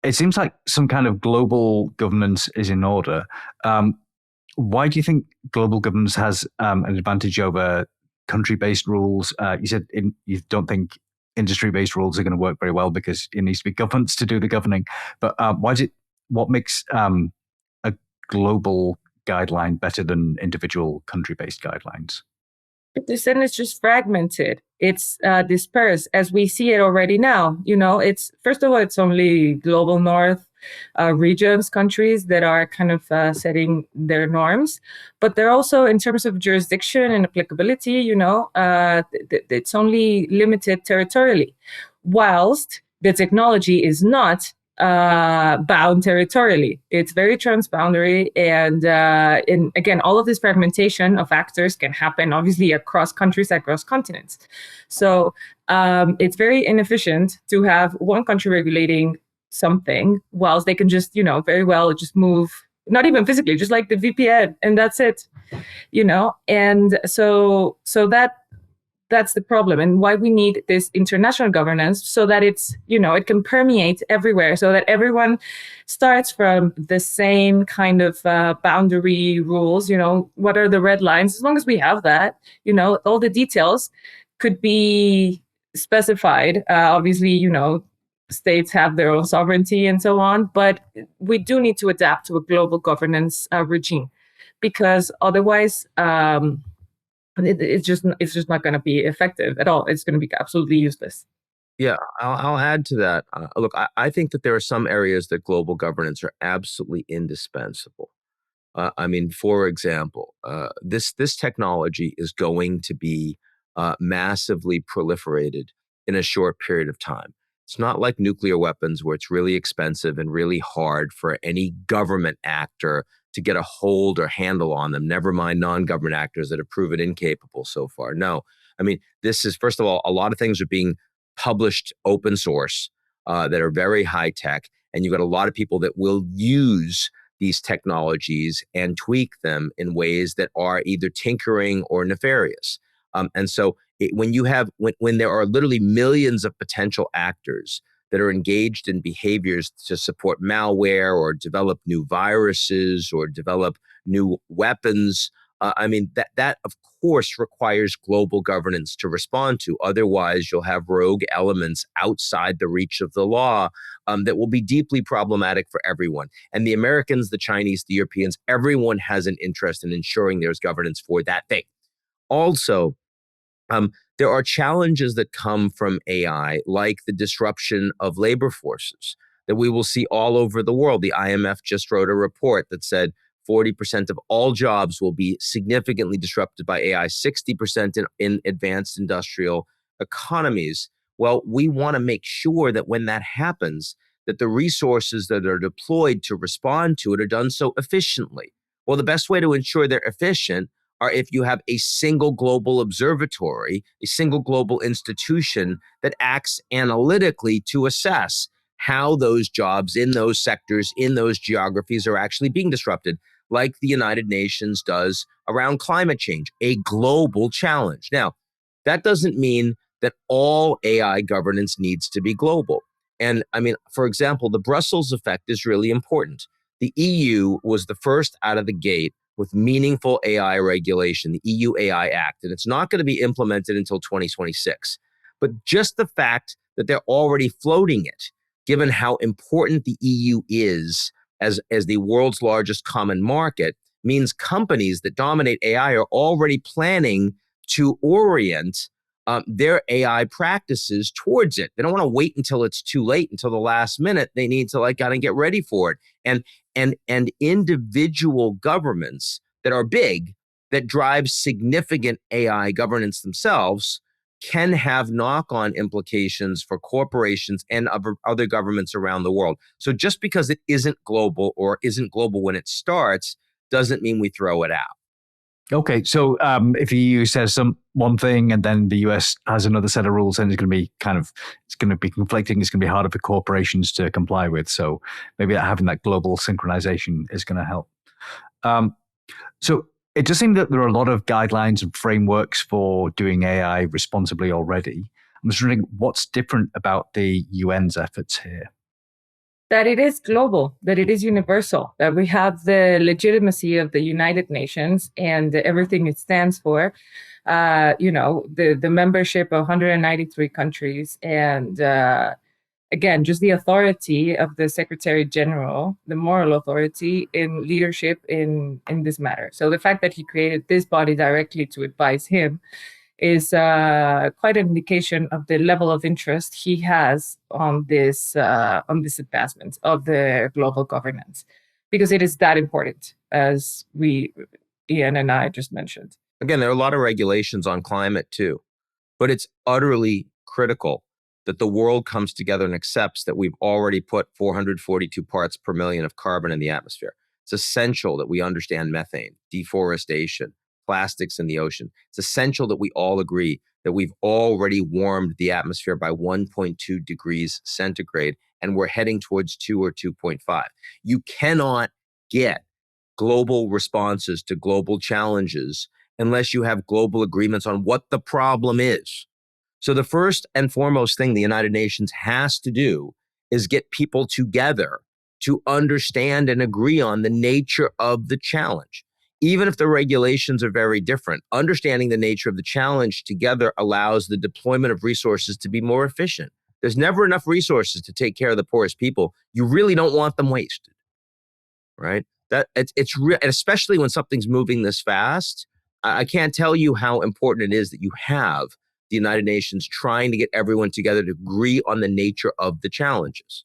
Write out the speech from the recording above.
it seems like some kind of global governance is in order. Um, why do you think global governance has an advantage over country-based rules? You said you don't think industry-based rules are going to work very well because it needs to be governments to do the governing. But why is it? What makes a global guideline better than individual country-based guidelines? Then it's just fragmented. It's dispersed as we see it already now. It's first of all, it's only global north regions, countries that are kind of setting their norms, but they're also in terms of jurisdiction and applicability. It's only limited territorially, whilst the technology is not bound territorially. It's very transboundary, and again, all of this fragmentation of actors can happen obviously across countries, across continents. So it's very inefficient to have one country regulating something, whilst they can just, very well just move, not even physically, just like the VPN, and that's it, And so that's the problem, and why we need this international governance, so that it's, it can permeate everywhere, so that everyone starts from the same kind of boundary rules. What are the red lines? As long as we have that, all the details could be specified. Obviously, states have their own sovereignty and so on, but we do need to adapt to a global governance regime, because otherwise, it's just not going to be effective at all. It's going to be absolutely useless. Yeah, I'll add to that. Look, I think that there are some areas that global governance are absolutely indispensable. For example, this technology is going to be massively proliferated in a short period of time. It's not like nuclear weapons, where it's really expensive and really hard for any government actor to get a hold or handle on them, never mind non-government actors that have proven incapable so far. No, this is, first of all, a lot of things are being published open source that are very high tech, and you've got a lot of people that will use these technologies and tweak them in ways that are either tinkering or nefarious. And so when there are literally millions of potential actors that are engaged in behaviors to support malware or develop new viruses or develop new weapons, that of course requires global governance to respond to. Otherwise, you'll have rogue elements outside the reach of the law that will be deeply problematic for everyone. And the Americans, the Chinese, the Europeans, everyone has an interest in ensuring there's governance for that thing. Also, there are challenges that come from AI, like the disruption of labor forces that we will see all over the world. The IMF just wrote a report that said 40% of all jobs will be significantly disrupted by AI, 60% in advanced industrial economies. Well, we want to make sure that when that happens, that the resources that are deployed to respond to it are done so efficiently. Well, the best way to ensure they're efficient are if you have a single global observatory, a single global institution that acts analytically to assess how those jobs in those sectors, in those geographies are actually being disrupted, like the United Nations does around climate change, a global challenge. Now, that doesn't mean that all AI governance needs to be global. And for example, the Brussels effect is really important. The EU was the first out of the gate with meaningful AI regulation, the EU AI Act, and it's not going to be implemented until 2026. But just the fact that they're already floating it, given how important the EU is as the world's largest common market, means companies that dominate AI are already planning to orient their AI practices towards it. They don't want to wait until it's too late, until the last minute. They need to kind of get ready for it. And individual governments that are big, that drive significant AI governance themselves, can have knock-on implications for corporations and other governments around the world. So just because it isn't global or isn't global when it starts, doesn't mean we throw it out. Okay, so if the EU says one thing and then the US has another set of rules, then it's going to be conflicting. It's going to be harder for corporations to comply with. So maybe having that global synchronization is going to help. So it does seem that there are a lot of guidelines and frameworks for doing AI responsibly already. I'm just wondering what's different about the UN's efforts here. that it is global, that it is universal, that we have the legitimacy of the United Nations and everything it stands for. The membership of 193 countries, and again, just the authority of the Secretary General, the moral authority in leadership in this matter. So the fact that he created this body directly to advise him is quite an indication of the level of interest he has on this advancement of the global governance, because it is that important, as Ian and I just mentioned. Again, there are a lot of regulations on climate too, but it's utterly critical that the world comes together and accepts that we've already put 442 parts per million of carbon in the atmosphere. It's essential that we understand methane, deforestation, plastics in the ocean. It's essential that we all agree that we've already warmed the atmosphere by 1.2 degrees centigrade, and we're heading towards 2 or 2.5. You cannot get global responses to global challenges unless you have global agreements on what the problem is. So the first and foremost thing the United Nations has to do is get people together to understand and agree on the nature of the challenge. Even if the regulations are very different, understanding the nature of the challenge together allows the deployment of resources to be more efficient. There's never enough resources to take care of the poorest people. You really don't want them wasted, right? And especially when something's moving this fast. I can't tell you how important it is that you have the United Nations trying to get everyone together to agree on the nature of the challenges.